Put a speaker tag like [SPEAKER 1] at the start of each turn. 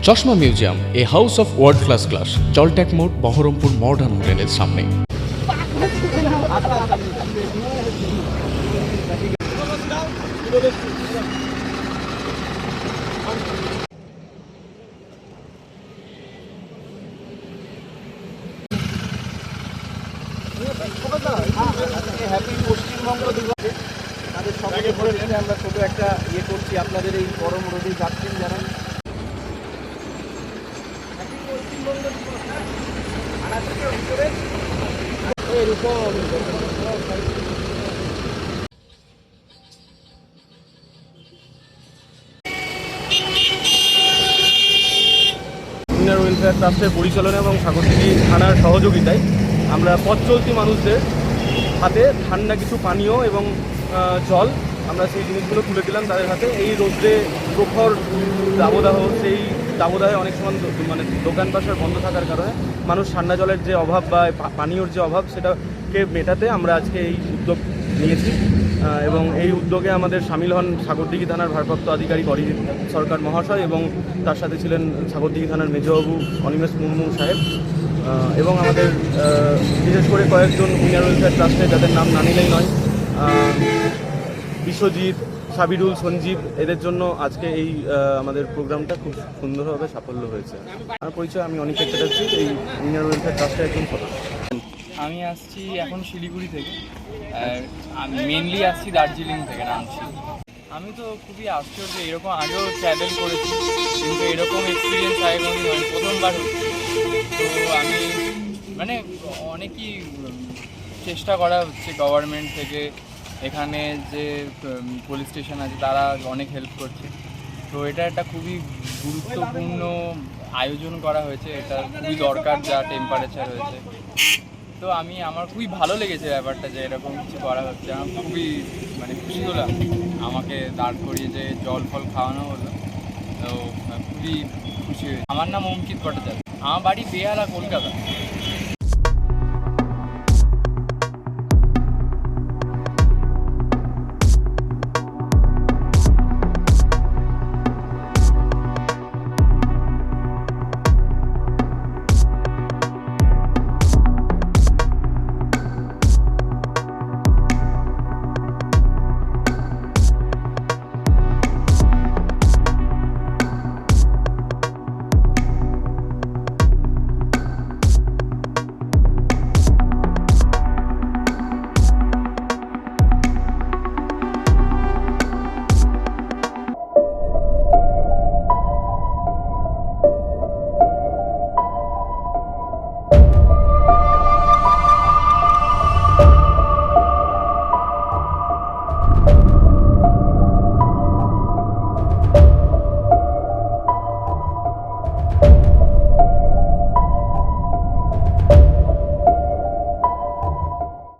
[SPEAKER 1] চশমা museum, a house of world class, জলট্যাক মোড়, বহরমপুর মডার্ন হোটেলের সামনে।
[SPEAKER 2] হ্যাপি পশ্চিমবঙ্গ দিবস তাদের সকলে বলে আমরা ছোট একটা ইয়ে করছি আপনাদের এই গরম রোদে যাচ্ছেন যারা হ্যাপি পশ্চিমবঙ্গ দিবস। ইনার ওয়েলফেয়ার ট্রাস্টের পরিচালনা এবং সাগরদিঘি থানার সহযোগিতায় আমরা পথ চলতি মানুষদের হাতে ঠান্ডা কিছু পানীয় এবং জল আমরা সেই জিনিসগুলো তুলে দিলাম তাদের হাতে। এই রোদ্রে প্রখর দাবদাহ, সেই দাবদাহে অনেক সময় মানে দোকান বাজার বন্ধ থাকার কারণে মানুষ ঠান্ডা জলের যে অভাব বা পানীয়র যে অভাব সেটাকে মেটাতে আমরা আজকে এই উদ্যোগ নিয়েছি। এবং এই উদ্যোগে আমাদের সামিল হন সাগরদিঘি থানার ভারপ্রাপ্ত আধিকারিক অরিজিৎ সরকার মহাশয় এবং তার সাথে ছিলেন সাগরদিঘি থানার মেজবাবু অনিমেষ মুর্মু সাহেব এবং আমাদের বিশেষ করে কয়েকজন ইনার ওয়েলফেয়ার ট্রাস্টে যাদের নাম না নিলেই নয়, বিশ্বজিৎ, সাবিরুল, সঞ্জীব, এদের জন্য আজকে এই আমাদের প্রোগ্রামটা খুব সুন্দরভাবে সাফল্য হয়েছে। আমার পরিচয়, আমি অনিকেত চ্যাটার্জি, এই ইনার ওয়েলফেয়ার ট্রাস্টের একজন সদস্য।
[SPEAKER 3] আমি আসছি এখন শিলিগুড়ি থেকে, আর আমি মেনলি আসছি দার্জিলিং থেকে নামছি। আমি তো খুবই আশ্চর্য, এরকম আগেও ট্র্যাভেল করেছি কিন্তু এরকম এক্সপিরিয়েন্স আগে কোনো নয়, প্রথমবার হচ্ছে। তো আমি মানে অনেকই চেষ্টা করা হচ্ছে গভর্নমেন্ট থেকে, এখানে যে পুলিশ স্টেশন আছে তারা অনেক হেল্প করছে। তো এটা একটা খুবই গুরুত্বপূর্ণ আয়োজন করা হয়েছে, এটা খুবই দরকার যা টেম্পারেচার হয়েছে। তো আমার খুবই ভালো লেগেছে ব্যাপারটা যে এরকম কিছু করা হচ্ছে। আমি খুবই মানে খুশি হলাম, আমাকে দাঁড় করিয়ে যে জল ফল খাওয়ানো হলো, তো খুবই খুশি হয়েছে। আমার নাম অঙ্কিত ভট্টাচার্য, আমার বাড়ি বেহালা, কলকাতা।